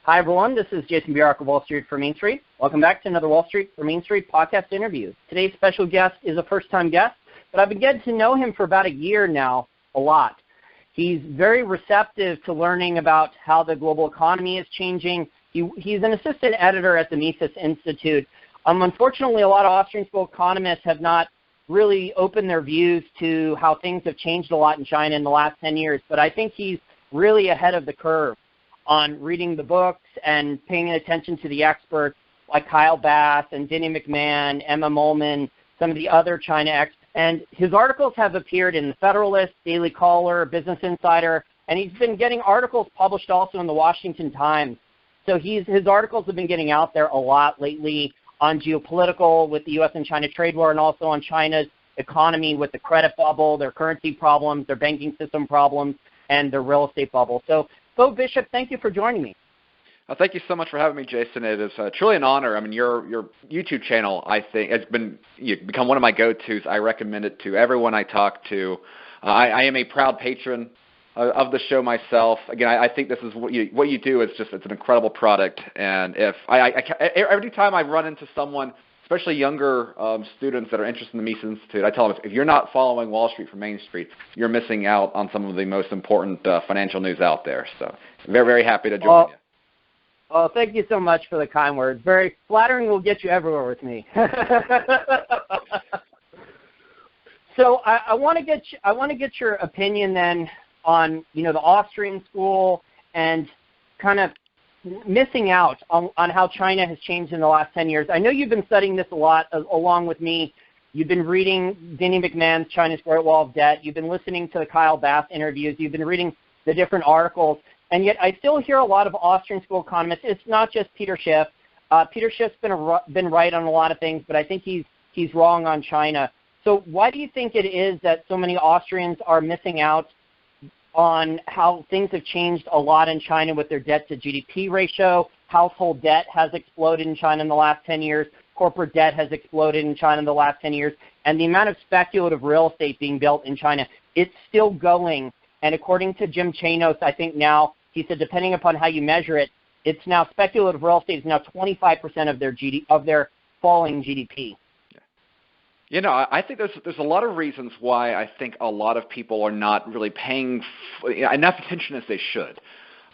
Hi, everyone. This is Jason Bjork of Wall Street for Main Street. Welcome back to another Wall Street for Main Street podcast interview. Today's special guest is a first-time guest, but I've been getting to know him for about a year now, a lot. He's very receptive to learning about how the global economy is changing. He's an assistant editor at the Mises Institute. Unfortunately, a lot of Austrian School Economists have not really opened their views to how things have changed a lot in China in the last 10 years, but I think he's really ahead of the curve on reading the books and paying attention to the experts like Kyle Bass and Denny McMahon, Emma Mollman, some of the other China experts. And his articles have appeared in the Federalist, Daily Caller, Business Insider, and he's been getting articles published also in the Washington Times. So his articles have been getting out there a lot lately on geopolitical with the U.S. and China trade war, and also on China's economy with the credit bubble, their currency problems, their banking system problems, and their real estate bubble. So, Bo Bishop, thank you for joining me. Thank you so much for having me, Jason. It is truly an honor. I mean, your YouTube channel, I think, has become one of my go-tos. I recommend it to everyone I talk to. I am a proud patron of the show myself. Again, I think this is what you do. It's an incredible product. And if every time I run into someone, especially younger students that are interested in the Mises Institute, I tell them, if you're not following Wall Street from Main Street, you're missing out on some of the most important financial news out there. So very, very happy to join you. Oh, thank you so much for the kind words. Very flattering will get you everywhere with me. So I want to get your opinion then on the Austrian school and kind of missing out on how China has changed in the last 10 years. I know you've been studying this a lot along with me. You've been reading Denny McMahon's China's Great Wall of Debt. You've been listening to the Kyle Bass interviews. You've been reading the different articles. And yet I still hear a lot of Austrian School Economists. It's not just Peter Schiff. Peter Schiff's been right on a lot of things, but I think he's wrong on China. So why do you think it is that so many Austrians are missing out on how things have changed a lot in China with their debt to GDP ratio? Household debt has exploded in China in the last 10 years. Corporate debt has exploded in China in the last 10 years. And the amount of speculative real estate being built in China, it's still going. And according to Jim Chanos, I think now, he said depending upon how you measure it, it's now speculative real estate is now 25% of their falling GDP. I think there's a lot of reasons why I think a lot of people are not really paying enough attention as they should.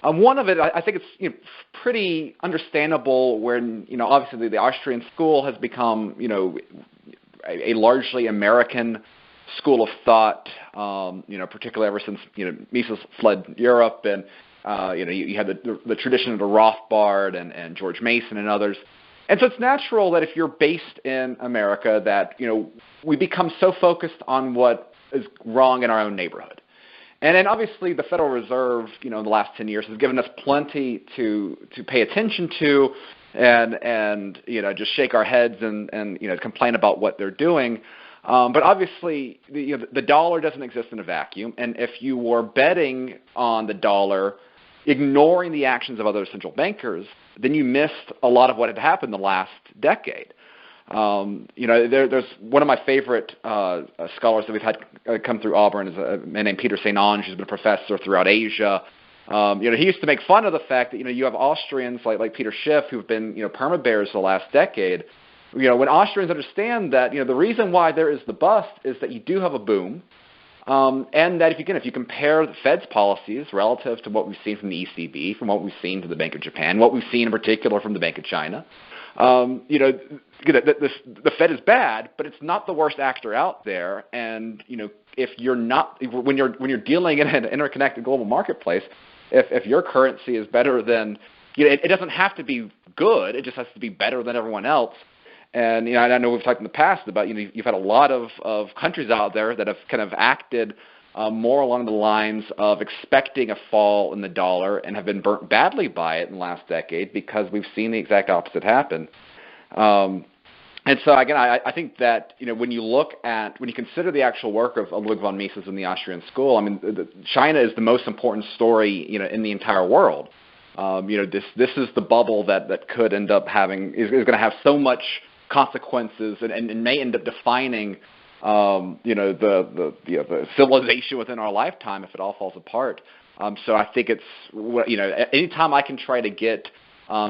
One of it, I think it's pretty understandable when obviously the Austrian school has become a largely American school of thought. Particularly ever since Mises fled Europe, and you had the tradition of the Rothbard and George Mason and others. And so it's natural that if you're based in America that, we become so focused on what is wrong in our own neighborhood. And then obviously the Federal Reserve, in the last 10 years has given us plenty to pay attention to and just shake our heads and complain about what they're doing. But obviously the dollar doesn't exist in a vacuum. And if you were betting on the dollar, ignoring the actions of other central bankers, then you missed a lot of what had happened the last decade. There's one of my favorite scholars that we've had come through Auburn is a man named Peter St. Onge, who's been a professor throughout Asia. He used to make fun of the fact that you have Austrians like Peter Schiff who've been perma bears the last decade. When Austrians understand that the reason why there is the bust is that you do have a boom. And that if you compare the Fed's policies relative to what we've seen from the ECB, from what we've seen from the Bank of Japan, what we've seen in particular from the Bank of China, the Fed is bad, but it's not the worst actor out there. And when you're dealing in an interconnected global marketplace, if your currency is better than, it doesn't have to be good, it just has to be better than everyone else. And I know we've talked in the past about you've had a lot of countries out there that have kind of acted more along the lines of expecting a fall in the dollar and have been burnt badly by it in the last decade because we've seen the exact opposite happen. And so again, I think that when you consider the actual work of Ludwig von Mises and the Austrian school, China is the most important story in the entire world. This is the bubble that could end up is going to have so much consequences and may end up defining the civilization within our lifetime if it all falls apart. So I think it's anytime I can try to get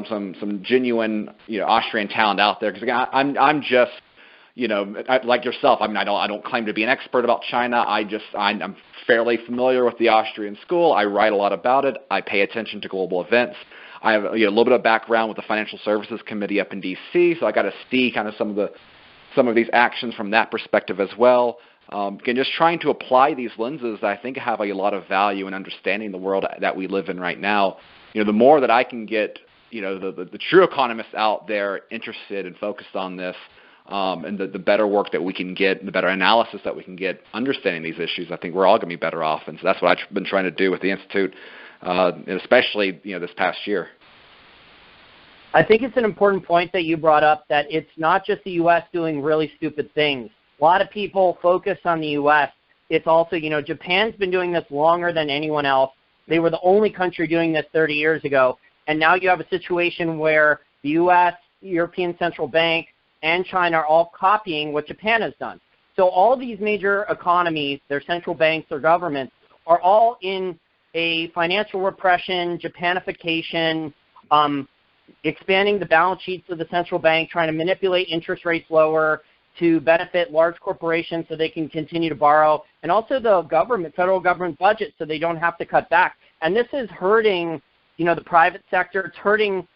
some genuine Austrian talent out there. Because again, I'm just like yourself. I mean, I don't claim to be an expert about China. I'm fairly familiar with the Austrian school. I write a lot about it. I pay attention to global events. I have a little bit of background with the Financial Services Committee up in D.C., so I got to see kind of some of these actions from that perspective as well. Again, just trying to apply these lenses that I think have a lot of value in understanding the world that we live in right now. The more that I can get the true economists out there interested and focused on this, and the better work that we can get, the better analysis that we can get understanding these issues, I think we're all going to be better off. And so that's what I've been trying to do with the Institute, especially this past year. I think it's an important point that you brought up, that it's not just the U.S. doing really stupid things. A lot of people focus on the U.S. It's also, Japan's been doing this longer than anyone else. They were the only country doing this 30 years ago. And now you have a situation where the U.S., European Central Bank, and China are all copying what Japan has done. So all these major economies, their central banks, their governments, are all in a financial repression, Japanification, expanding the balance sheets of the central bank, trying to manipulate interest rates lower to benefit large corporations so they can continue to borrow, and also the government, federal government budget, so they don't have to cut back. And this is hurting, the private sector. It's hurting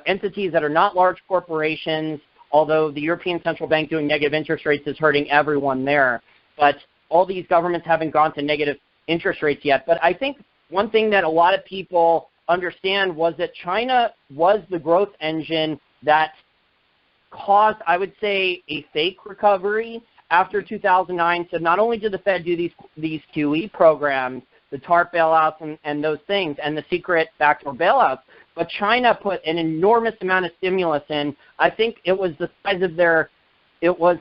entities that are not large corporations, although the European Central Bank doing negative interest rates is hurting everyone there. But all these governments haven't gone to negative interest rates yet. But I think one thing that a lot of people understand was that China was the growth engine that caused, I would say, a fake recovery after 2009. So not only did the Fed do these QE programs, the TARP bailouts and those things, and the secret backdoor bailouts, but China put an enormous amount of stimulus in. I think it was the size of it was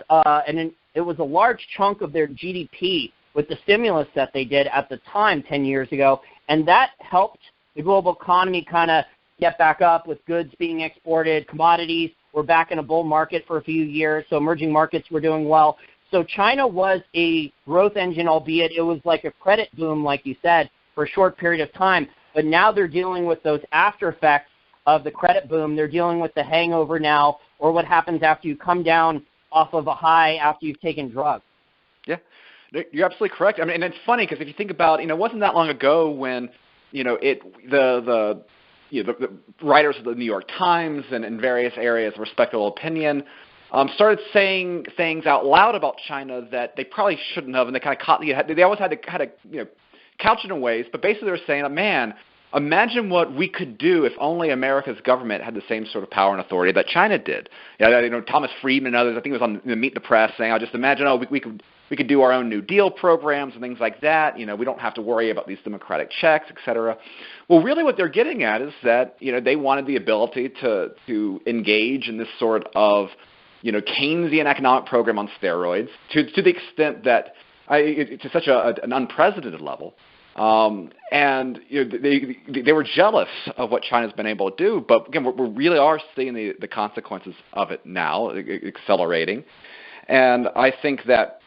a large chunk of their GDP with the stimulus that they did at the time 10 years ago, and that helped the global economy kind of get back up with goods being exported, commodities. We're back in a bull market for a few years, so emerging markets were doing well. So China was a growth engine, albeit it was like a credit boom, like you said, for a short period of time. But now they're dealing with those after effects of the credit boom. They're dealing with the hangover now, or what happens after you come down off of a high after you've taken drugs. Yeah, you're absolutely correct. I mean, and it's funny because if you think about, it wasn't that long ago when, the writers of the New York Times and in various areas of respectable opinion started saying things out loud about China that they probably shouldn't have, and they kind of they always had to couch it in ways, but basically they were saying, man, imagine what we could do if only America's government had the same sort of power and authority that China did. Thomas Friedman and others, I think it was on Meet the Press, saying, "I'll just imagine, we could do our own New Deal programs and things like that. We don't have to worry about these democratic checks, et cetera." Well, really what they're getting at is that, they wanted the ability to engage in this sort of, Keynesian economic program on steroids to the extent that to such an unprecedented level. And they were jealous of what China's been able to do. But again, we really are seeing the consequences of it now, accelerating. And I think that,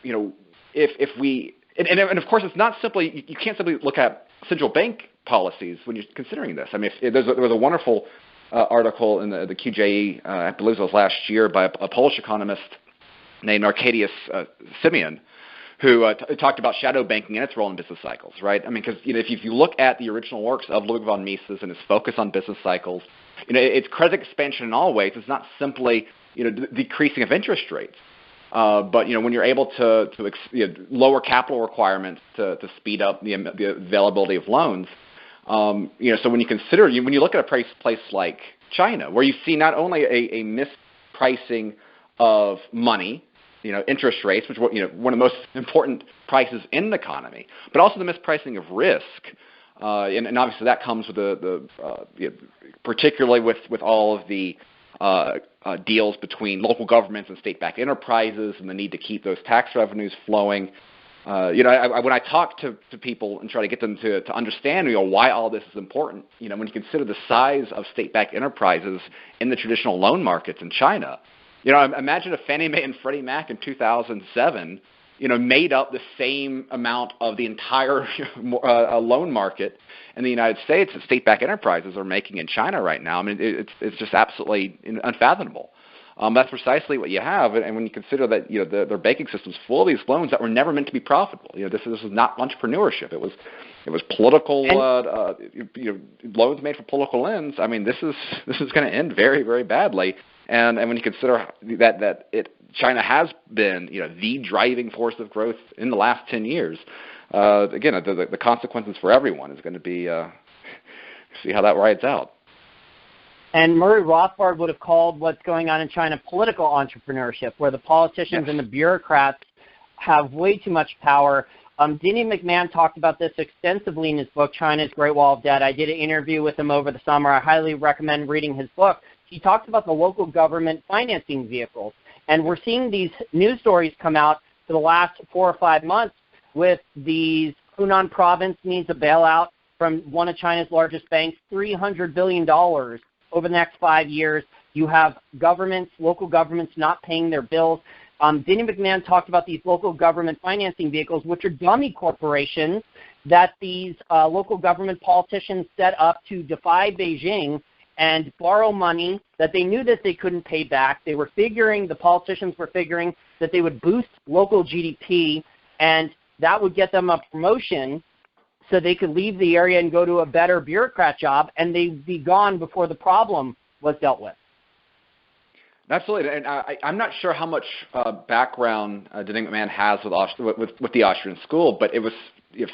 if we and of course it's not simply, you can't simply look at central bank policies when you're considering this. I mean, there was a wonderful article in the QJE, I believe it was last year, by a Polish economist named Arkadiusz Siemion, who talked about shadow banking and its role in business cycles, right? I mean, because if you look at the original works of Ludwig von Mises and his focus on business cycles, it's credit expansion in all ways. It's not simply decreasing of interest rates, but when you're able to lower capital requirements to speed up the availability of loans, so when you look at a place like China, where you see not only a mispricing of money, interest rates, which one of the most important prices in the economy, but also the mispricing of risk, and obviously that comes with particularly with all of the deals between local governments and state-backed enterprises and the need to keep those tax revenues flowing. When I talk to people and try to get them to understand, why all this is important, when you consider the size of state-backed enterprises in the traditional loan markets in China. Imagine if Fannie Mae and Freddie Mac in 2007, made up the same amount of the entire loan market in the United States that state-backed enterprises are making in China right now. I mean, it's just absolutely unfathomable. That's precisely what you have, and when you consider that their banking system's full of these loans that were never meant to be profitable. This is not entrepreneurship. It was political loans made for political ends. I mean, this is going to end very, very badly. And when you consider that China has been the driving force of growth in the last 10 years, again the consequences for everyone is going to be see how that rides out. And Murray Rothbard would have called what's going on in China political entrepreneurship, where the politicians and the bureaucrats have way too much power. Denny McMahon talked about this extensively in his book, China's Great Wall of Debt. I did an interview with him over the summer. I highly recommend reading his book. He talks about the local government financing vehicles. And we're seeing these news stories come out for the last 4 or 5 months with these Hunan province needs a bailout from one of China's largest banks, $300 billion over the next 5 years. You have governments, local governments not paying their bills. Denny McMahon talked about these local government financing vehicles, which are dummy corporations that these local government politicians set up to defy Beijing and borrow money that they knew that they couldn't pay back. The politicians were figuring that they would boost local GDP, and that would get them a promotion so they could leave the area and go to a better bureaucrat job, and they'd be gone before the problem was dealt with. Absolutely, and I'm not sure how much background Denny McMahon has with the Austrian School, but it was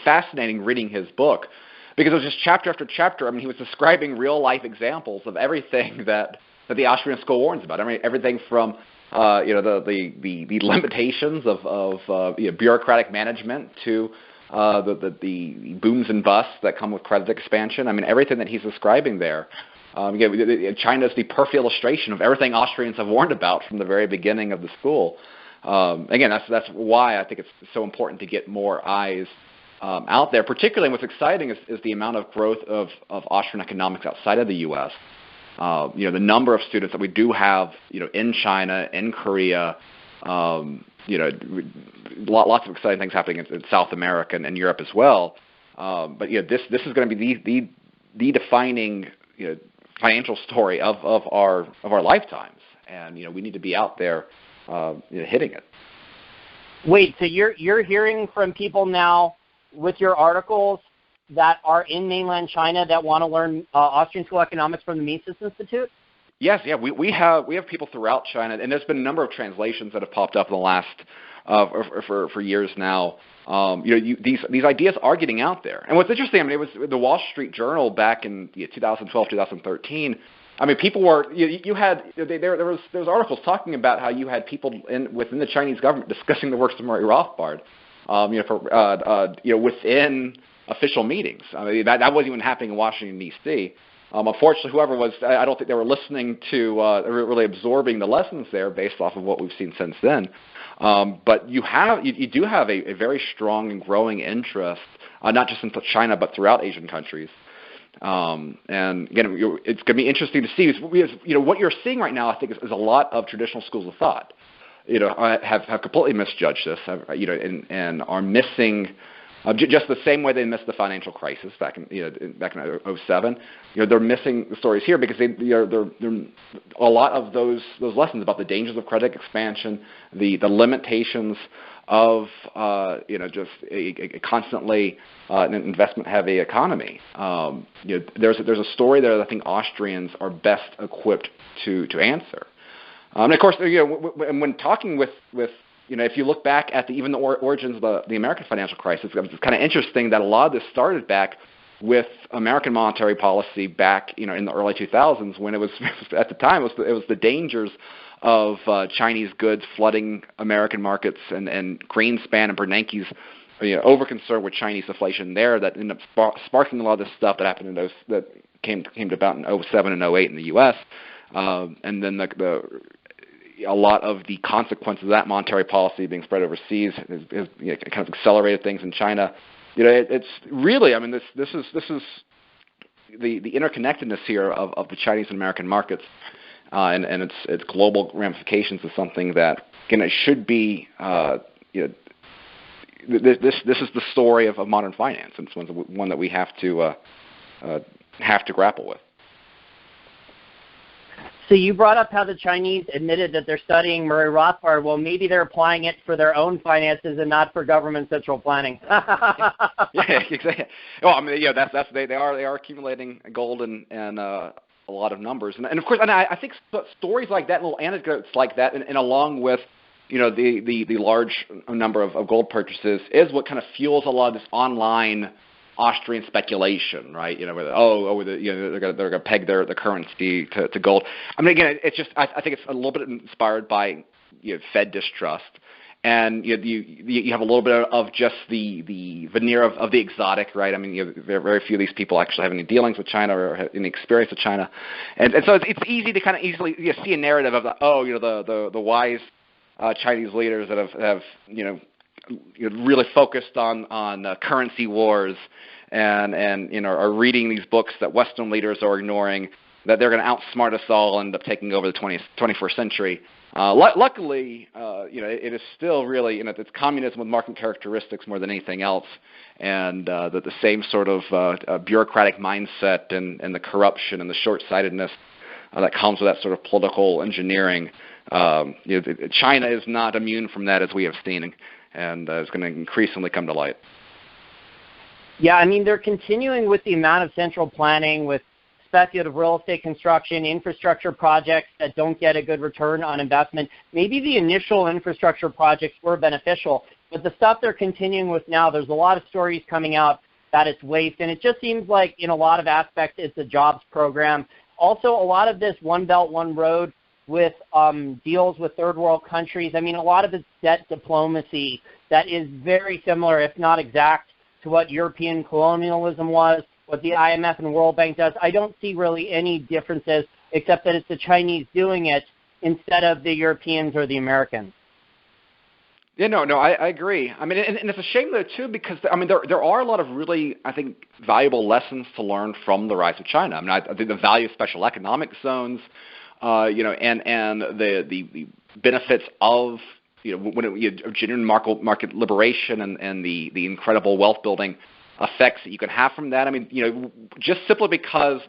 fascinating reading his book because it was just chapter after chapter. I mean, he was describing real-life examples of everything that the Austrian School warns about. I mean, everything from the limitations of bureaucratic management to the booms and busts that come with credit expansion. I mean, everything that he's describing there. China is the perfect illustration of everything Austrians have warned about from the very beginning of the school. Again, that's why I think it's so important to get more eyes out there. Particularly, what's exciting is the amount of growth of Austrian economics outside of the U.S. The number of students that we do have, in China, in Korea, lots of exciting things happening in South America and Europe as well. But this is going to be the defining financial story of our lifetimes, and we need to be out there hitting it. Wait, so you're hearing from people now with your articles that are in mainland China that want to learn Austrian School Economics from the Mises Institute? Yes, yeah, we have people throughout China, and there's been a number of translations that have popped up in the last for years now. These ideas are getting out there, and what's interesting, I mean, it was the Wall Street Journal back in 2012, 2013. I mean, people were there was articles talking about how you had people within the Chinese government discussing the works of Murray Rothbard, within official meetings. I mean, that wasn't even happening in Washington D.C. Unfortunately, whoever was, I don't think they were listening to, really absorbing the lessons there based off of what we've seen since then. But you do have a very strong and growing interest, not just in China, but throughout Asian countries. And again, it's going to be interesting to see. What you're seeing right now, I think, is a lot of traditional schools of thought. Have completely misjudged this, and are missing. Just the same way they missed the financial crisis back in 2007, they're missing the stories here because they're a lot of those lessons about the dangers of credit expansion, the limitations of just a constantly an investment heavy economy. There's a story there that I think Austrians are best equipped to answer. And of course, when talking with if you look back at even the origins of the American financial crisis, it's kind of interesting that a lot of this started back with American monetary policy back, in the early 2000s, when it was at the time it was the dangers of Chinese goods flooding American markets and Greenspan and Bernanke's over concern with Chinese deflation there that ended up sparking a lot of this stuff that happened that came to about in 2007 and 2008 in the U.S. And then a lot of the consequences of that monetary policy being spread overseas has kind of accelerated things in China. It's really, I mean, this is the interconnectedness here of the Chinese and American markets, and its global ramifications is something that, again, it should be this is the story of modern finance, and it's one that we have to grapple with. So you brought up how the Chinese admitted that they're studying Murray Rothbard. Well, maybe they're applying it for their own finances and not for government central planning. Yeah, exactly. Well, I mean, yeah, they are accumulating gold and a lot of numbers, and of course, and I think stories like that, little anecdotes like that, and along with the large number of gold purchases is what kind of fuels a lot of this online Austrian speculation, right? Where they're going to peg their currency to gold. I mean, again, it's just I think it's a little bit inspired by Fed distrust, and you have a little bit of just the veneer of the exotic, right? I mean, very few of these people actually have any dealings with China or have any experience with China, and so it's easy to kind of easily see a narrative of the wise Chinese leaders that have really focused on currency wars and are reading these books that Western leaders are ignoring, that they're going to outsmart us all and end up taking over the 21st century. Luckily, it is still really, it's communism with market characteristics more than anything else, and the same sort of bureaucratic mindset and the corruption and the short-sightedness that comes with that sort of political engineering. China is not immune from that, as we have seen, and it's going to increasingly come to light. Yeah, I mean, they're continuing with the amount of central planning with speculative real estate construction, infrastructure projects that don't get a good return on investment. Maybe the initial infrastructure projects were beneficial, but the stuff they're continuing with now, there's a lot of stories coming out that it's waste, and it just seems like in a lot of aspects it's a jobs program. Also, a lot of this One Belt, One Road with deals with third world countries, I mean, a lot of it's debt diplomacy that is very similar, if not exact, to what European colonialism was, what the IMF and World Bank does. I don't see really any differences except that it's the Chinese doing it instead of the Europeans or the Americans. Yeah, no, I agree. I mean, and it's a shame though too, because I mean there are a lot of really, I think, valuable lessons to learn from the rise of China. I mean, I think the value of special economic zones, and the benefits of genuine market liberation and the incredible wealth building effects that you can have from that. I mean, just simply because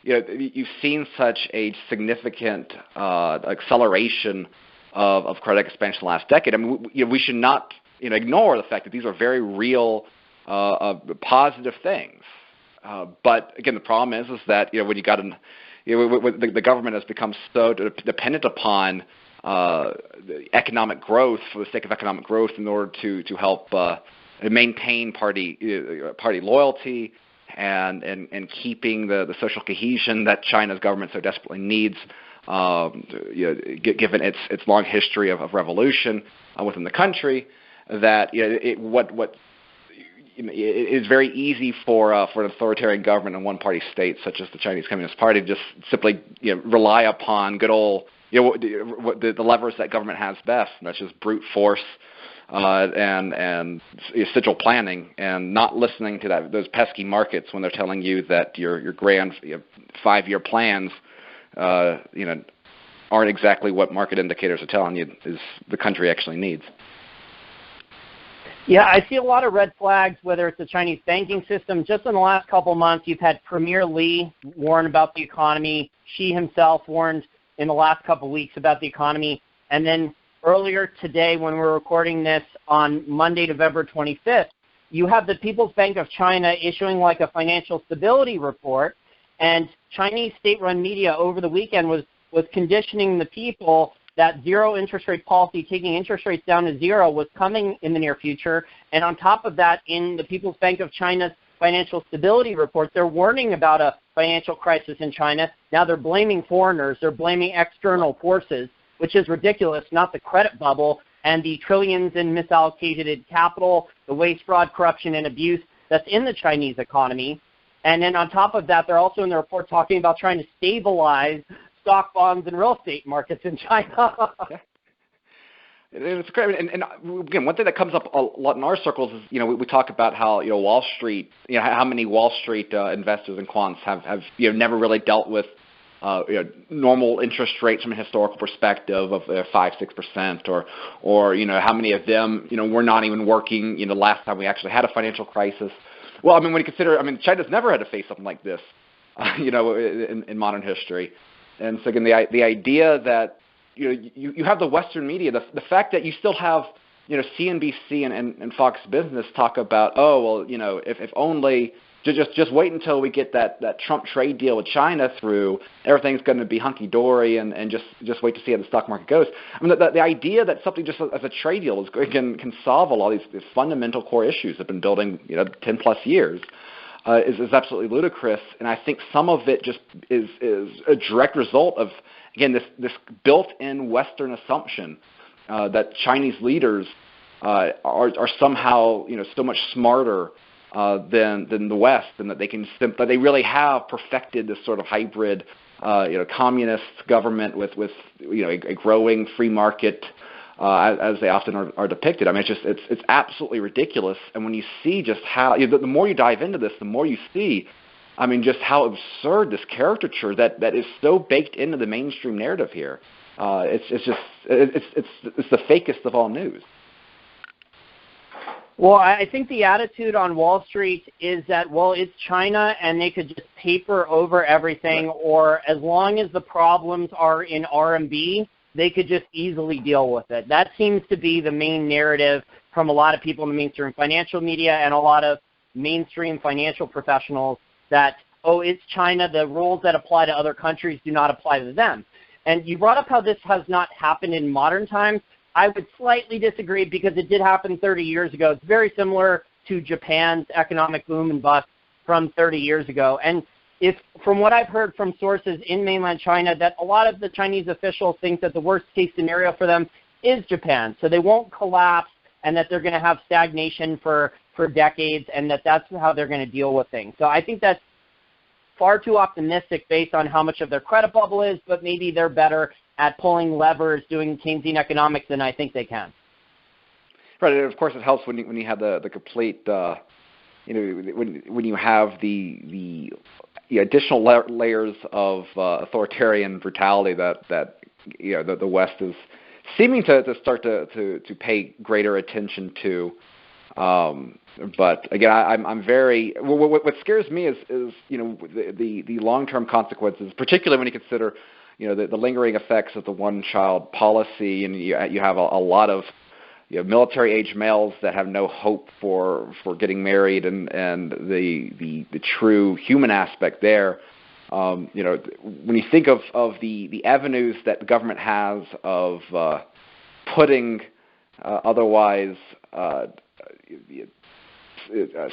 you've seen such a significant acceleration of credit expansion the last decade. I mean, we should not ignore the fact that these are very real positive things. But again, the problem is that when you got the government has become so dependent upon economic growth for the sake of economic growth in order to help maintain party loyalty and keeping the social cohesion that China's government so desperately needs, given its long history of revolution within the country, that it is very easy for an authoritarian government and one-party state such as the Chinese Communist Party to just simply rely upon good old the levers that government has best, and that's just brute force and central planning, and not listening to those pesky markets when they're telling you that your grand 5-year plans aren't exactly what market indicators are telling you is the country actually needs. Yeah, I see a lot of red flags, whether it's the Chinese banking system. Just in the last couple of months, you've had Premier Li warn about the economy. Xi himself warned in the last couple of weeks about the economy. And then earlier today, when we're recording this on Monday, November 25th, you have the People's Bank of China issuing like a financial stability report. And Chinese state-run media over the weekend was conditioning the people that zero interest rate policy, taking interest rates down to zero, was coming in the near future. And on top of that, in the People's Bank of China's financial stability report, they're warning about a financial crisis in China. Now they're blaming foreigners. They're blaming external forces, which is ridiculous, not the credit bubble and the trillions in misallocated capital, the waste, fraud, corruption, and abuse that's in the Chinese economy. And then on top of that, they're also in the report talking about trying to stabilize stock, bonds, and real estate markets in China. Yeah. It's great. And again, one thing that comes up a lot in our circles is, we talk about how, Wall Street, how many Wall Street investors and quants have never really dealt with normal interest rates from a historical perspective of 5-6%, or how many of them were not even working last time we actually had a financial crisis. Well, when you consider, China's never had to face something like this, in modern history. And so again, the idea that you have the Western media, the fact that you still have CNBC and Fox Business talk about, if only just wait until we get that Trump trade deal with China through, everything's going to be hunky dory, and just wait to see how the stock market goes. The idea that something just as a trade deal can solve a lot of these fundamental core issues that have been building 10 plus years is absolutely ludicrous. And I think some of it just is a direct result of, again, this built-in Western assumption that Chinese leaders are somehow so much smarter than the West, and that they really have perfected this sort of hybrid communist government with a growing free market, as they often are depicted. It's absolutely ridiculous. And when you see just how the more you dive into this, the more you see, just how absurd this caricature that is so baked into the mainstream narrative here. It's the fakest of all news. Well, I think the attitude on Wall Street is that, it's China and they could just paper over everything, right, or as long as the problems are in RMB, they could just easily deal with it. That seems to be the main narrative from a lot of people in the mainstream financial media and a lot of mainstream financial professionals that, it's China, the rules that apply to other countries do not apply to them. And you brought up how this has not happened in modern times. I would slightly disagree because it did happen 30 years ago. It's very similar to Japan's economic boom and bust from 30 years ago. And from what I've heard from sources in mainland China, that a lot of the Chinese officials think that the worst case scenario for them is Japan. So they won't collapse, and that they're going to have stagnation for decades, and that's how they're going to deal with things. So I think that's far too optimistic based on how much of their credit bubble is, but maybe they're better at pulling levers, doing Keynesian economics than I think they can. Right, and of course it helps when you have the complete, when you have the additional layers of authoritarian brutality that the West is seeming to start to pay greater attention to. But again, I'm very. What scares me is the long-term consequences, particularly when you consider the lingering effects of the one-child policy, and you have a lot of military-age males that have no hope for getting married, and the true human aspect there. When you think of the avenues that the government has of putting otherwise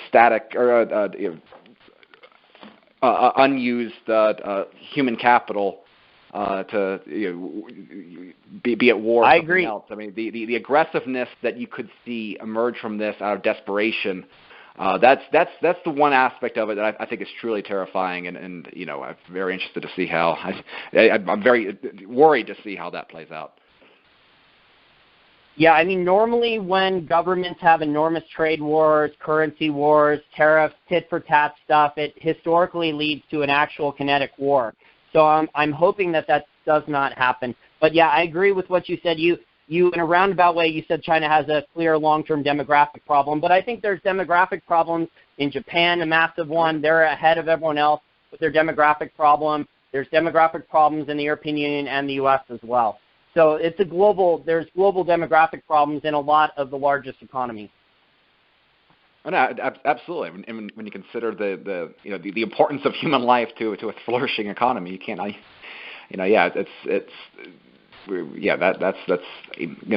static or unused human capital to be at war. I agree. Else. The aggressiveness that you could see emerge from this out of desperation. That's the one aspect of it that I think is truly terrifying, and I'm very interested to see how. I'm very worried to see how that plays out. Yeah, normally when governments have enormous trade wars, currency wars, tariffs, tit-for-tat stuff, it historically leads to an actual kinetic war. So I'm hoping that does not happen. But yeah, I agree with what you said. You in a roundabout way, you said China has a clear long-term demographic problem. But I think there's demographic problems in Japan, a massive one. They're ahead of everyone else with their demographic problem. There's demographic problems in the European Union and the U.S. as well. So there's global demographic problems in a lot of the largest economies. Oh, no, absolutely. And when you consider the importance of human life to a flourishing economy, you can't. That's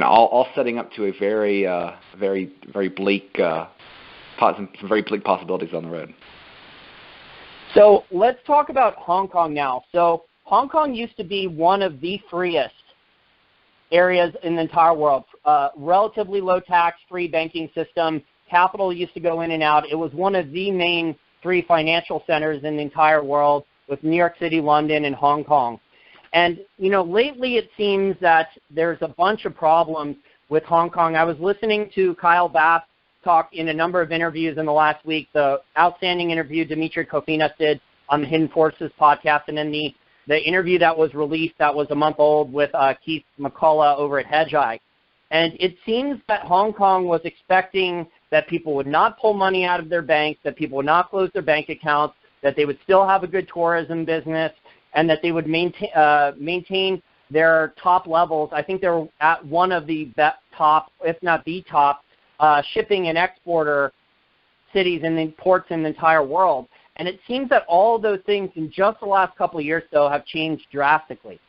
all setting up to a very bleak, some very bleak possibilities on the road. So let's talk about Hong Kong now. So Hong Kong used to be one of the freest areas in the entire world. Relatively low tax, free banking system. Capital used to go in and out. It was one of the main three financial centers in the entire world, with New York City, London, and Hong Kong. And, lately it seems that there's a bunch of problems with Hong Kong. I was listening to Kyle Bass talk in a number of interviews in the last week, the outstanding interview Dimitri Kofinas did on the Hidden Forces podcast, and then the the interview that was released that was a month old with Keith McCullough over at Hedgeye. And it seems that Hong Kong was expecting that people would not pull money out of their banks, that people would not close their bank accounts, that they would still have a good tourism business, and that they would maintain their top levels. I think they're at one of the top, if not the top, shipping and exporter cities and the ports in the entire world. And it seems that all of those things in just the last couple of years, though, have changed drastically.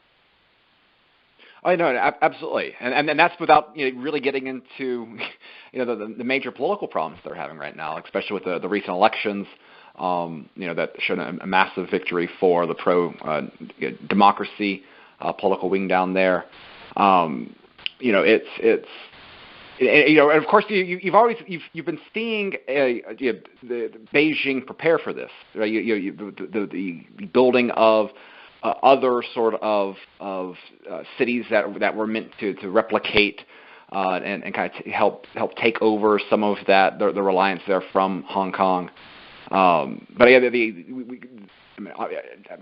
I know, absolutely, and that's without really getting into the major political problems they're having right now, especially with the recent elections. That showed a massive victory for the pro-democracy political wing down there. It's and of course you've been seeing the Beijing prepare for this, right? The building of other sort of cities that were meant to replicate and kind of help take over some of that the reliance there from Hong Kong. But yeah, I'm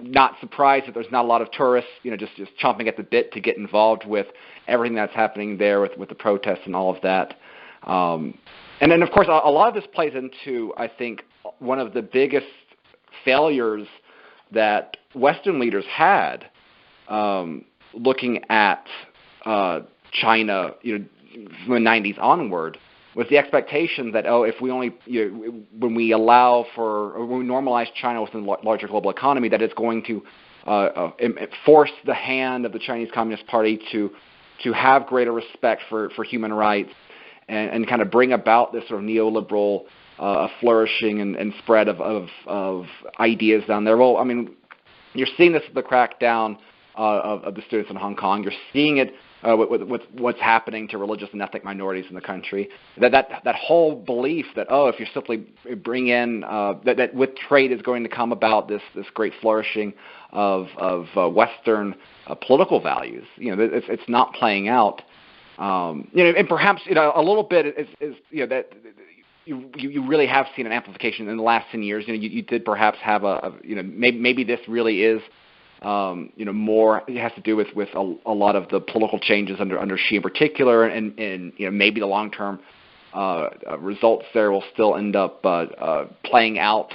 not surprised that there's not a lot of tourists, just chomping at the bit to get involved with everything that's happening there with the protests and all of that. And then, of course, a lot of this plays into, I think, one of the biggest failures that Western leaders had looking at China, from the 90s onward, was the expectation that, if we only, when we allow for, or when we normalize China within the larger global economy, that it's going to force the hand of the Chinese Communist Party to have greater respect for human rights and kind of bring about this sort of neoliberal flourishing and spread of ideas down there. Well, I mean, you're seeing this with the crackdown of the students in Hong Kong. You're seeing it with what's happening to religious and ethnic minorities in the country. That whole belief that, if you simply bring in that with trade is going to come about this great flourishing of Western political values. It's not playing out. And perhaps a little bit is that. You really have seen an amplification in the last 10 years. You did perhaps have maybe this really is more. It has to do with a lot of the political changes under Xi in particular, and maybe the long term results there will still end up playing out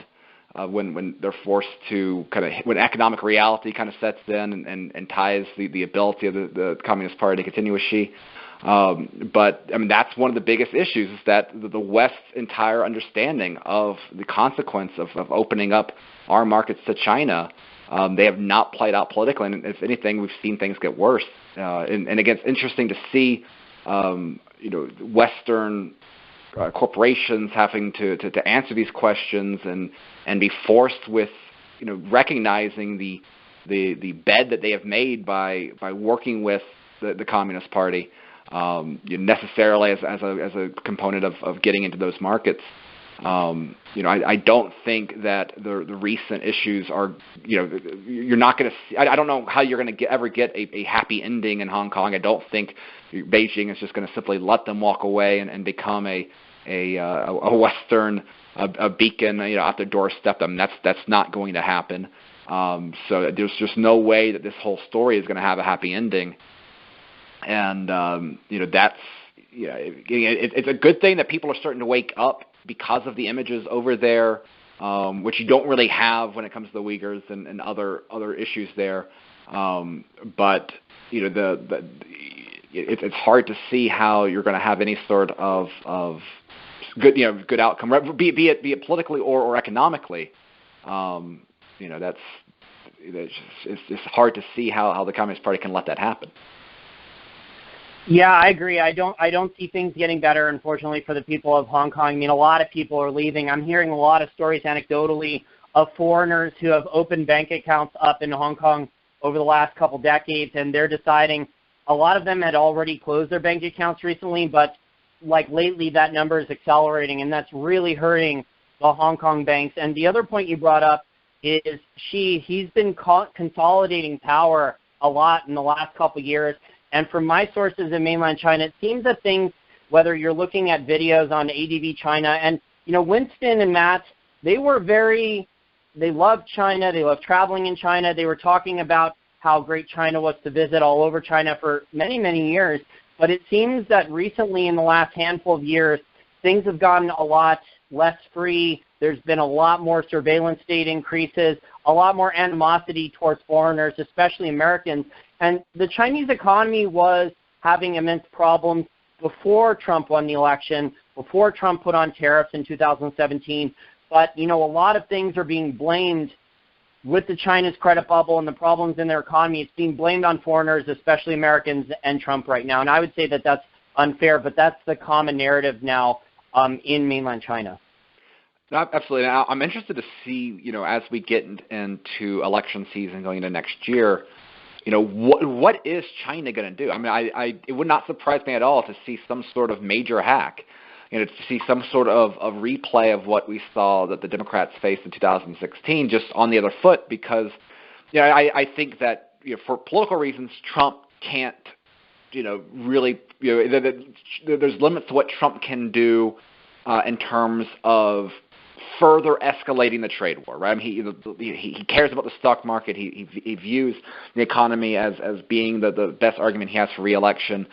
when they're forced to when economic reality kind of sets in and ties the ability of the Communist Party to continue with Xi. But I mean, that's one of the biggest issues, is that the West's entire understanding of the consequence of opening up our markets to China, they have not played out politically. And if anything, we've seen things get worse. And again, it's interesting to see, Western corporations having to answer these questions and be forced with, recognizing the bed that they have made by working with the Communist Party. Necessarily as a component of getting into those markets. I don't think that the recent issues are, you're not going to see, I don't know how you're going to ever get a happy ending in Hong Kong. I don't think Beijing is just going to simply let them walk away and become a Western beacon, at their doorstep. I mean, that's not going to happen. So there's just no way that this whole story is going to have a happy ending. And that's it's a good thing that people are starting to wake up because of the images over there, which you don't really have when it comes to the Uyghurs and other issues there. But it's hard to see how you're going to have any sort of good outcome, be it politically or economically. It's hard to see how the Communist Party can let that happen. Yeah, I agree. I don't see things getting better, unfortunately, for the people of Hong Kong. I mean, a lot of people are leaving. I'm hearing a lot of stories anecdotally of foreigners who have opened bank accounts up in Hong Kong over the last couple decades, and they're deciding, a lot of them had already closed their bank accounts recently, but like lately that number is accelerating, and that's really hurting the Hong Kong banks. And the other point you brought up is he's been consolidating power a lot in the last couple years. And from my sources in mainland China, it seems that things, whether you're looking at videos on ADV China, and, Winston and Matt, they were very they love China. They love traveling in China. They were talking about how great China was to visit all over China for many, many years. But it seems that recently in the last handful of years, things have gotten a lot less free. There's been a lot more surveillance state increases, a lot more animosity towards foreigners, especially Americans. And the Chinese economy was having immense problems before Trump won the election, before Trump put on tariffs in 2017. But, a lot of things are being blamed with the China's credit bubble and the problems in their economy. It's being blamed on foreigners, especially Americans and Trump right now. And I would say that that's unfair, but that's the common narrative now in mainland China. No, absolutely. Now, I'm interested to see, as we get into election season going into next year, what is China going to do? I mean, it would not surprise me at all to see some sort of major hack, to see some sort of replay of what we saw that the Democrats faced in 2016, just on the other foot, because, I think that, for political reasons, Trump can't, really, there's limits to what Trump can do in terms of further escalating the trade war, right? I mean, he cares about the stock market. He views the economy as being the best argument he has for re-election.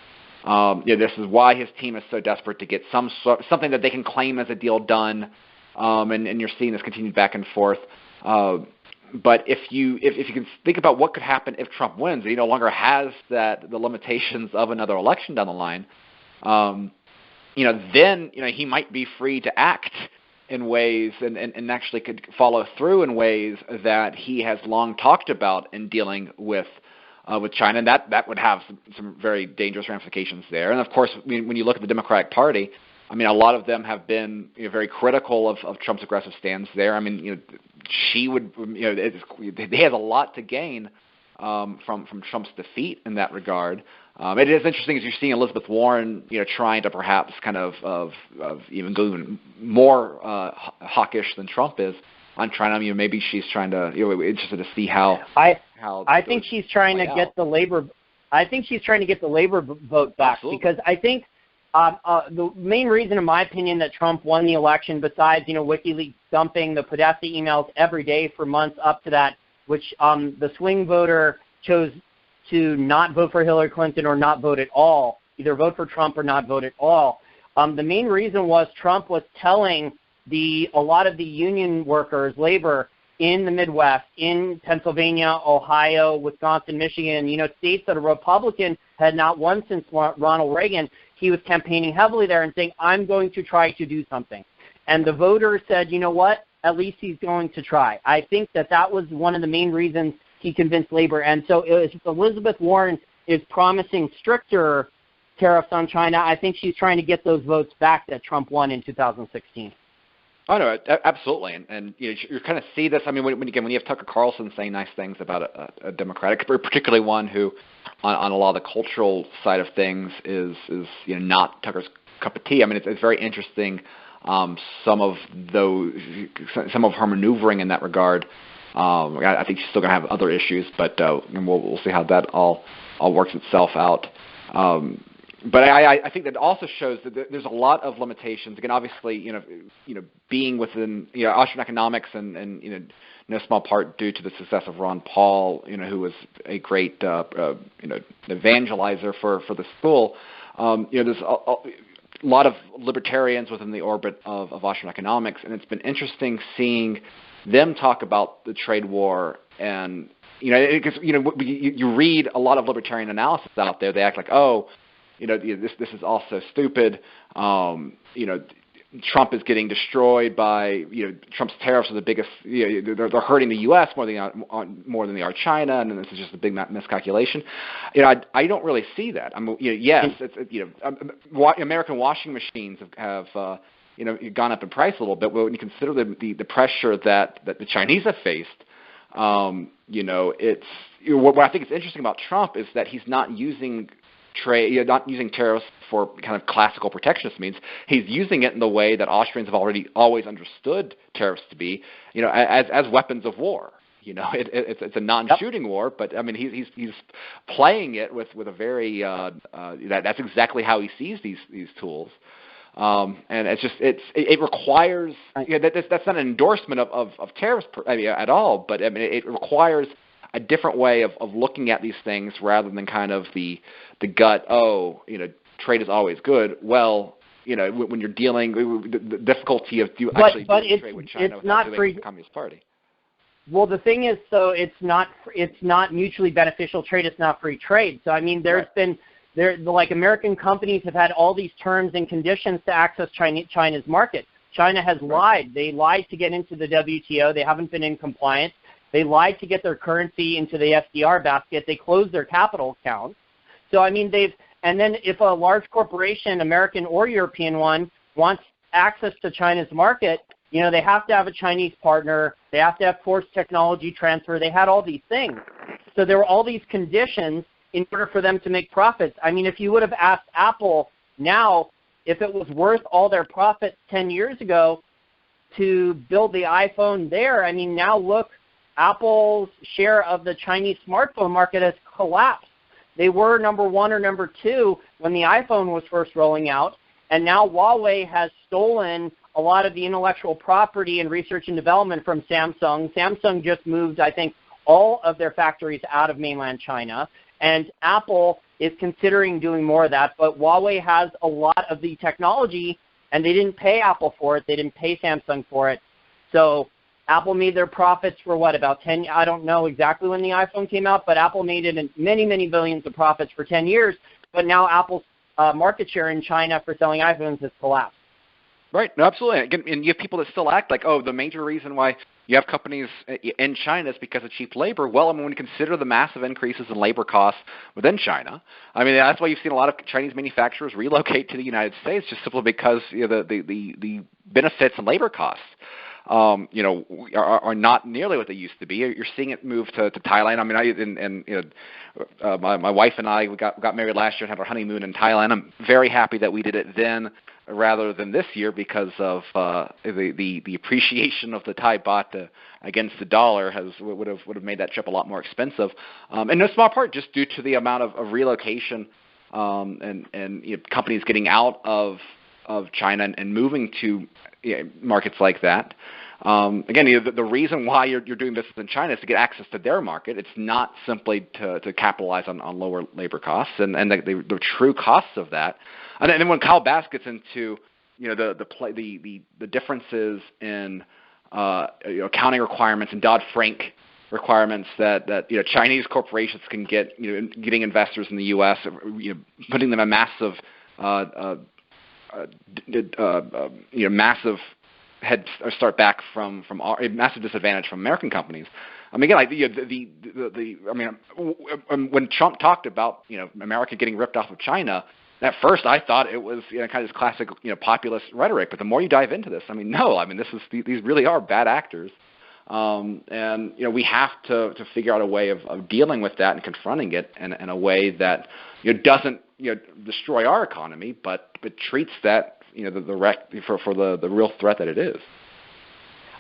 This is why his team is so desperate to get something that they can claim as a deal done, and you're seeing this continued back and forth. But if you can think about what could happen if Trump wins, he no longer has the limitations of another election down the line. Then he might be free to act in ways and actually could follow through in ways that he has long talked about in dealing with China, and that would have some very dangerous ramifications there. And of course, when you look at the Democratic Party, I mean, a lot of them have been very critical of Trump's aggressive stance there. I mean, she would, he has a lot to gain from Trump's defeat in that regard. It is interesting as you're seeing Elizabeth Warren, trying to perhaps kind of even go even more hawkish than Trump is on China. I mean, maybe she's trying to, interested to see how. I think she's trying to get the labor. I think she's trying to get the labor vote back. Absolutely. Because I think the main reason, in my opinion, that Trump won the election, besides WikiLeaks dumping the Podesta emails every day for months up to that, which the swing voter chose to not vote for Hillary Clinton or not vote at all, either vote for Trump or not vote at all. The main reason was Trump was telling a lot of the union workers, labor in the Midwest, in Pennsylvania, Ohio, Wisconsin, Michigan, states that a Republican had not won since Ronald Reagan. He was campaigning heavily there and saying, I'm going to try to do something. And the voters said, you know what, at least he's going to try. I think that was one of the main reasons he convinced labor. And so if Elizabeth Warren is promising stricter tariffs on China, I think she's trying to get those votes back that Trump won in 2016. Oh, no, absolutely. And you kind of see this. I mean, when you have Tucker Carlson saying nice things about a Democratic, particularly one who on a lot of the cultural side of things is not Tucker's cup of tea. I mean, it's very interesting, some of her maneuvering in that regard. I think she's still going to have other issues, but we'll see how that all works itself out. But I think that also shows that there's a lot of limitations. Again, obviously, being within Austrian economics and no small part due to the success of Ron Paul, who was a great evangelizer for the school. There's a lot of libertarians within the orbit of Austrian economics, and it's been interesting seeing them talk about the trade war. And because you read a lot of libertarian analysis out there, they act like, this is all so stupid. Trump is getting destroyed by Trump's tariffs are the biggest. They're hurting the U.S. more than they are China, and this is just a big miscalculation. I don't really see that. I mean, yes, American washing machines have gone up in price a little bit. Well, when you consider the pressure that the Chinese have faced, it's what I think is interesting about Trump is that he's not using not using tariffs for kind of classical protectionist means. He's using it in the way that Austrians have always understood tariffs to be, as weapons of war. It's a non-shooting war, but I mean he's playing it with a very that's exactly how he sees these tools. And it requires, that's not an endorsement of tariffs at all, but I mean, it requires a different way of looking at these things rather than kind of the gut, trade is always good. Well, when you're dealing with the difficulty of doing trade with China without doing it with the Communist Party. Well, the thing is, so it's not mutually beneficial trade. It's not free trade. So I mean, like American companies have had all these terms and conditions to access China's market. China has lied. They lied to get into the WTO. They haven't been in compliance. They lied to get their currency into the FDR basket. They closed their capital accounts. So I mean, and then if a large corporation, American or European one, wants access to China's market, they have to have a Chinese partner. They have to have forced technology transfer. They had all these things. So there were all these conditions in order for them to make profits. I mean, if you would have asked Apple now if it was worth all their profits 10 years ago to build the iPhone there, I mean, now look, Apple's share of the Chinese smartphone market has collapsed. They were number one or number two when the iPhone was first rolling out, and now Huawei has stolen a lot of the intellectual property and research and development from Samsung. Samsung just moved, I think, all of their factories out of mainland China, and Apple is considering doing more of that, but Huawei has a lot of the technology, and they didn't pay Apple for it. They didn't pay Samsung for it. So Apple made their profits for about 10, I don't know exactly when the iPhone came out, but Apple made it in many, many billions of profits for 10 years, but now Apple's market share in China for selling iPhones has collapsed. Right, no, absolutely. And you have people that still act like, the major reason why you have companies in China is because of cheap labor. Well, I mean, when you consider the massive increases in labor costs within China, I mean, that's why you've seen a lot of Chinese manufacturers relocate to the United States, just simply because the benefits and labor costs are not nearly what they used to be. You're seeing it move to Thailand. I mean, my wife and I we got married last year and had our honeymoon in Thailand. I'm very happy that we did it then rather than this year because of the appreciation of the Thai baht against the dollar would have made that trip a lot more expensive. In no small part just due to the amount of relocation and companies getting out of China and moving to markets like that. Again, the reason why you're doing business in China is to get access to their market. It's not simply to capitalize on lower labor costs and the true costs of that. And then when Kyle Bass gets into the differences in accounting requirements and Dodd-Frank requirements that Chinese corporations can get, getting investors in the U.S., putting them a massive massive head start back from a massive disadvantage from American companies. I mean, again, when Trump talked about America getting ripped off of China, at first I thought it was kind of this classic populist rhetoric. But the more you dive into this, I mean, no, I mean these really are bad actors, and we have to figure out a way of dealing with that and confronting it in a way that doesn't destroy our economy, but treats that for the real threat that it is.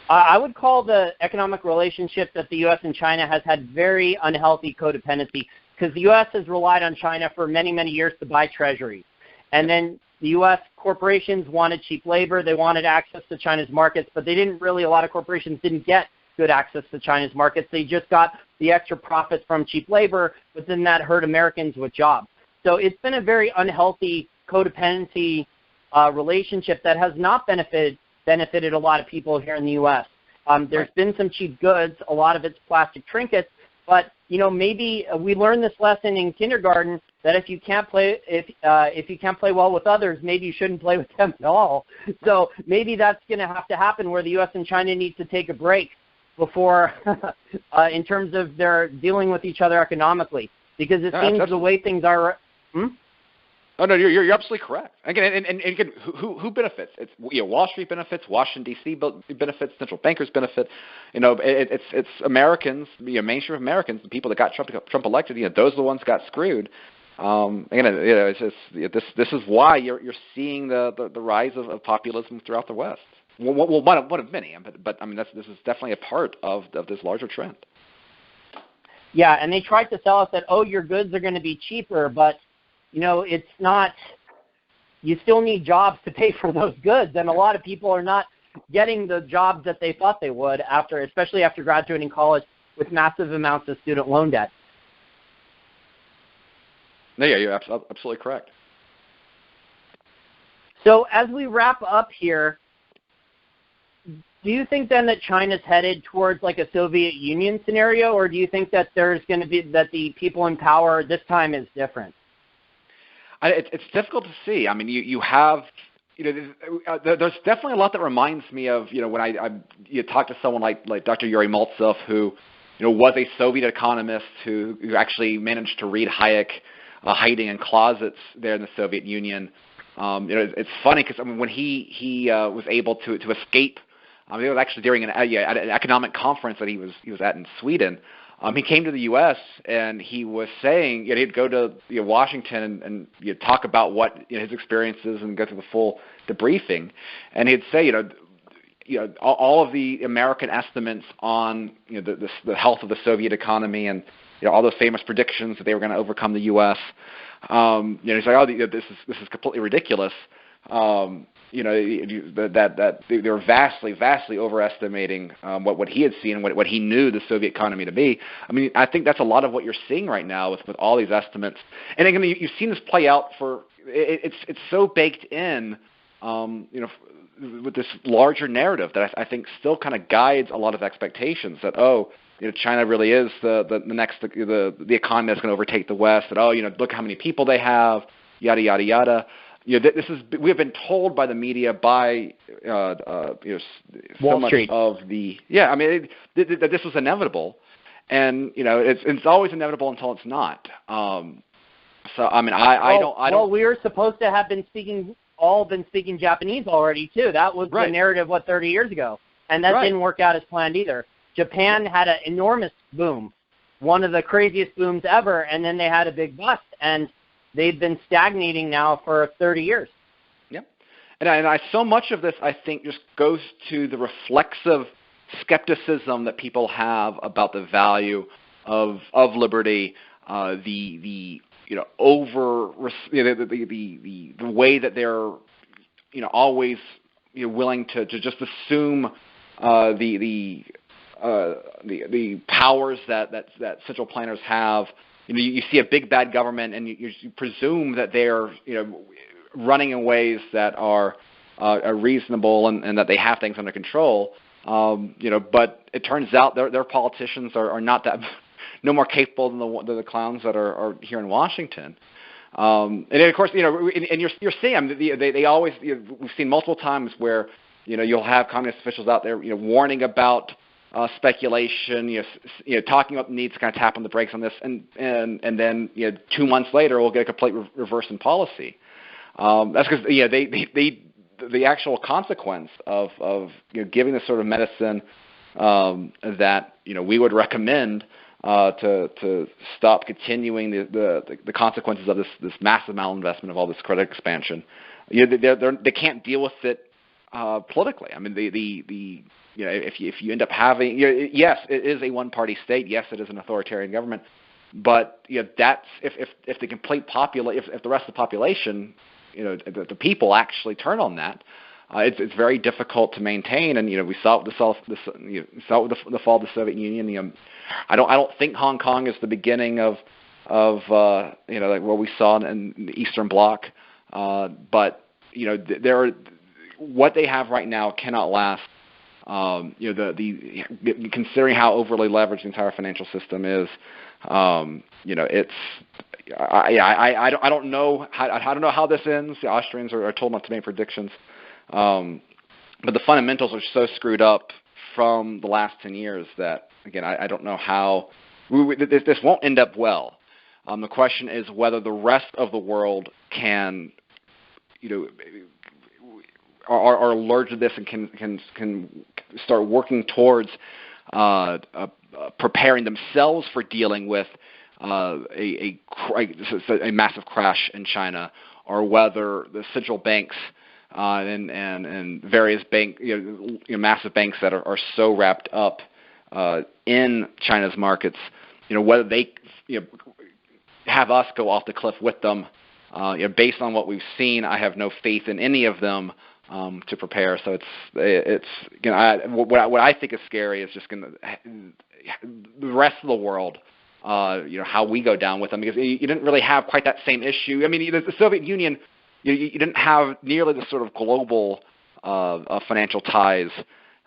I would call the economic relationship that the U.S. and China has had very unhealthy codependency, because the U.S. has relied on China for many, many years to buy treasuries. And then the U.S. corporations wanted cheap labor. They wanted access to China's markets, but a lot of corporations didn't get good access to China's markets. They just got the extra profits from cheap labor, but then that hurt Americans with jobs. So it's been a very unhealthy codependency relationship that has not benefited a lot of people here in the U.S. There's been some cheap goods, a lot of it's plastic trinkets, but maybe we learned this lesson in kindergarten that if you can't play well with others, maybe you shouldn't play with them at all. So maybe that's going to have to happen where the U.S. and China need to take a break before, in terms of their dealing with each other economically, because it seems the way things are. Oh no, you're absolutely correct. Again, and again, who benefits? It's Wall Street benefits, Washington D.C. benefits, central bankers benefit. It's Americans, mainstream Americans, the people that got Trump elected. Those are the ones that got screwed. Again, this is why you're seeing the rise of populism throughout the West. Well, one of many, but I mean this is definitely a part of this larger trend. Yeah, and they tried to sell us that your goods are going to be cheaper, but it's not. you still need jobs to pay for those goods, and a lot of people are not getting the jobs that they thought they would especially after graduating college with massive amounts of student loan debt. No, yeah, you're absolutely correct. So as we wrap up here, do you think then that China's headed towards like a Soviet Union scenario, or do you think that there's going to be that the people in power this time is different? It's difficult to see. I mean, you have, there's definitely a lot that reminds me of, when you talk to someone like Dr. Yuri Maltsev, who, was a Soviet economist who actually managed to read Hayek hiding in closets there in the Soviet Union. It's funny because when he was able to escape. It was actually during an economic conference that he was at in Sweden. He came to the U.S. and he was saying he'd go to Washington and talk about what his experiences and go through the full debriefing, and he'd say all of the American estimates on the health of the Soviet economy and all those famous predictions that they were going to overcome the U.S. He's like, this is completely ridiculous. That they were vastly overestimating what he had seen and what he knew the Soviet economy to be. I mean, I think that's a lot of what you're seeing right now with all these estimates. And again, you've seen this play out it's so baked in, with this larger narrative that I think still kind of guides a lot of expectations that, China really is the next the economy that's going to overtake the West. That look how many people they have, yada yada yada. We have been told by the media, by Wall so Street. much of the that this was inevitable, and it's always inevitable until it's not. So I mean, I don't. Well, we were supposed to have been speaking Japanese already too. That was right. The narrative 30 years ago, and that right. didn't work out as planned either. Japan had an enormous boom, one of the craziest booms ever, and then they had a big bust, and they've been stagnating now for 30 years. Yep. And so much of this, I think, just goes to the reflexive skepticism that people have about the value of liberty, the way that they're always willing to just assume the powers that central planners have. You see a big bad government, and you presume that they're running in ways that are reasonable and that they have things under control. But it turns out their politicians are not that no more capable than the clowns that are here in Washington. And then of course, and you're seeing them. They always we've seen multiple times where you'll have communist officials out there warning about speculation, talking about the need to kind of tap on the brakes on this, and then 2 months later we'll get a complete reverse in policy. That's because the actual consequence of giving this sort of medicine that we would recommend to stop continuing the consequences of this massive malinvestment of all this credit expansion. They can't deal with it politically. I mean, if you end up having, yes, it is a one-party state. Yes, it is an authoritarian government. But that's if the complete if the rest of the population, the people actually turn on that, it's very difficult to maintain. And we saw it with the fall of the Soviet Union. I don't think Hong Kong is the beginning of like what we saw in the Eastern Bloc. But what they have right now cannot last. Considering how overly leveraged the entire financial system is, it's I don't know how this ends. The Austrians are told not to make predictions, but the fundamentals are so screwed up from the last 10 years that again I don't know how this won't end up well. The question is whether the rest of the world can are allergic to this and can start working towards preparing themselves for dealing with a massive crash in China, or whether the central banks and various massive banks that are so wrapped up in China's markets, whether they have us go off the cliff with them, Based on what we've seen, I have no faith in any of them to prepare. So it's what I think is scary is just the rest of the world. How we go down with them, because you didn't really have quite that same issue. I mean, the Soviet Union, you didn't have nearly the sort of global financial ties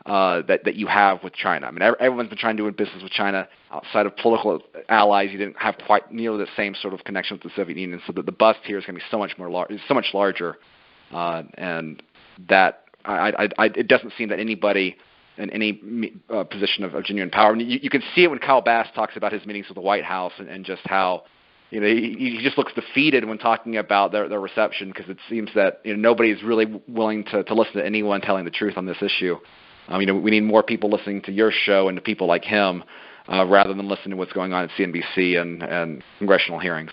that you have with China. I mean, everyone's been trying to do business with China outside of political allies. You didn't have quite nearly the same sort of connection with the Soviet Union, so that the bust here is going to be so much larger, and that it doesn't seem that anybody in any position of genuine power. I mean, you can see it when Kyle Bass talks about his meetings with the White House and just how he just looks defeated when talking about their reception, because it seems that nobody is really willing to listen to anyone telling the truth on this issue. We need more people listening to your show and to people like him rather than listening to what's going on at CNBC and congressional hearings.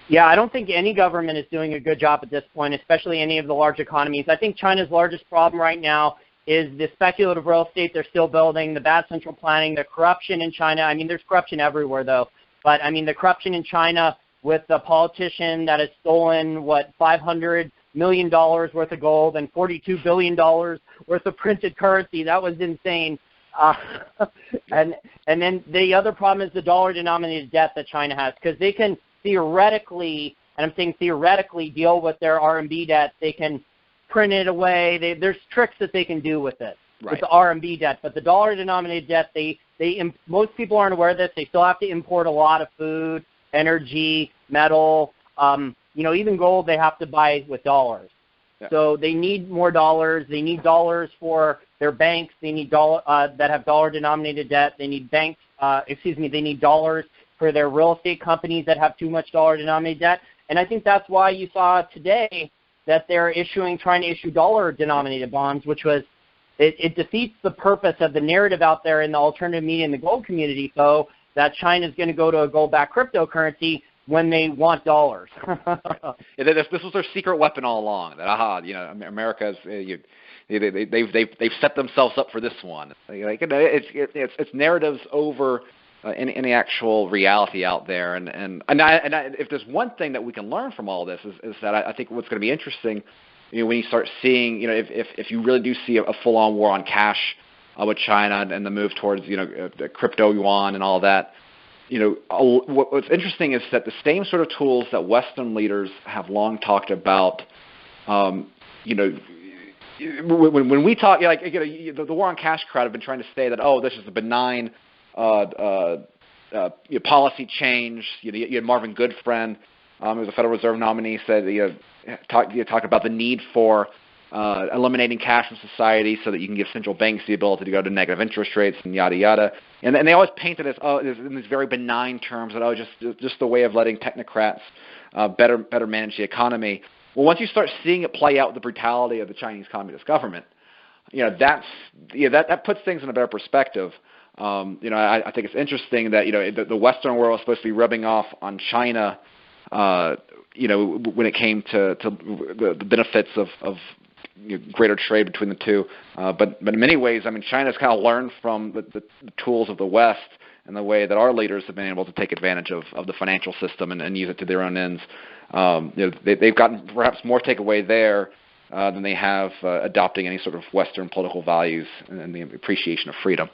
Yeah, I don't think any government is doing a good job at this point, especially any of the large economies. I think China's largest problem right now is the speculative real estate they're still building, the bad central planning, the corruption in China. I mean, there's corruption everywhere, though. But, I mean, the corruption in China with the politician that has stolen, $500 million worth of gold and $42 billion worth of printed currency. That was insane. And then the other problem is the dollar-denominated debt that China has, because they can theoretically, and I'm saying theoretically, deal with their RMB debt. They can print it away. There's tricks that they can do with it, with the RMB debt. But the dollar-denominated debt, most people aren't aware of this. They still have to import a lot of food, energy, metal, even gold they have to buy with dollars. Yeah. So they need more dollars. They need dollars for their banks. They need that have dollar-denominated debt. They need they need dollars for their real estate companies that have too much dollar-denominated debt. And I think that's why you saw today that they're trying to issue dollar-denominated bonds, which was, it defeats the purpose of the narrative out there in the alternative media and the gold community, so that China's going to go to a gold-backed cryptocurrency when they want dollars. This was their secret weapon all along. That America's they've set themselves up for this one. It's narratives over any actual reality out there, and if there's one thing that we can learn from all this is that I think what's going to be interesting, when you start seeing, if you really do see a full-on war on cash with China and the move towards the crypto yuan and all that, what's interesting is that the same sort of tools that Western leaders have long talked about, when we talk, the war on cash crowd have been trying to say that, this is a benign policy change. You had Marvin Goodfriend, who was a Federal Reserve nominee, said talked about the need for eliminating cash from society so that you can give central banks the ability to go to negative interest rates and yada yada. And they always paint it as in these very benign terms that just the way of letting technocrats better manage the economy. Well, once you start seeing it play out with the brutality of the Chinese Communist government, that puts things in a better perspective. I think it's interesting that the Western world is supposed to be rubbing off on China, when it came to the benefits of greater trade between the two. But in many ways, I mean, China's kind of learned from the tools of the West and the way that our leaders have been able to take advantage of the financial system and use it to their own ends. They've gotten perhaps more takeaway there than they have adopting any sort of Western political values and the appreciation of freedom.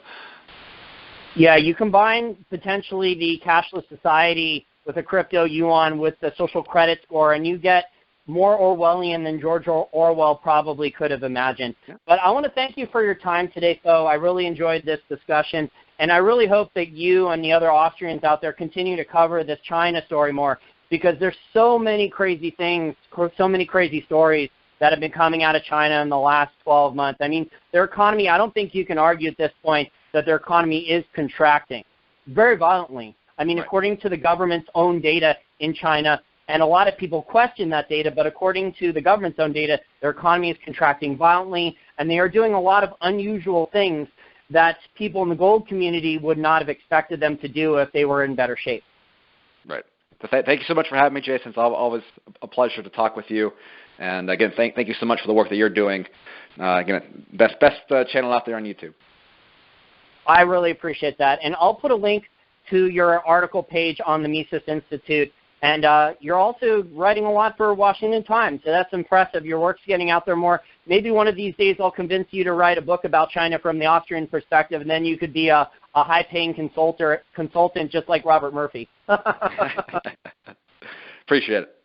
Yeah, you combine potentially the cashless society with a crypto yuan with the social credit score, and you get more Orwellian than George Orwell probably could have imagined. Yeah. But I want to thank you for your time today, Tho. I really enjoyed this discussion, and I really hope that you and the other Austrians out there continue to cover this China story more, because there's so many crazy things, so many crazy stories that have been coming out of China in the last 12 months. I mean, their economy, I don't think you can argue at this point that their economy is contracting very violently. I mean, according to the government's own data in China, and a lot of people question that data, but according to the government's own data, their economy is contracting violently, and they are doing a lot of unusual things that people in the gold community would not have expected them to do if they were in better shape. Right. So thank you so much for having me, Jason. It's always a pleasure to talk with you. And again, thank you so much for the work that you're doing. Again, best channel out there on YouTube. I really appreciate that. And I'll put a link to your article page on the Mises Institute And you're also writing a lot for Washington Times, so that's impressive. Your work's getting out there more. Maybe one of these days I'll convince you to write a book about China from the Austrian perspective, and then you could be a high-paying consultant just like Robert Murphy. Appreciate it.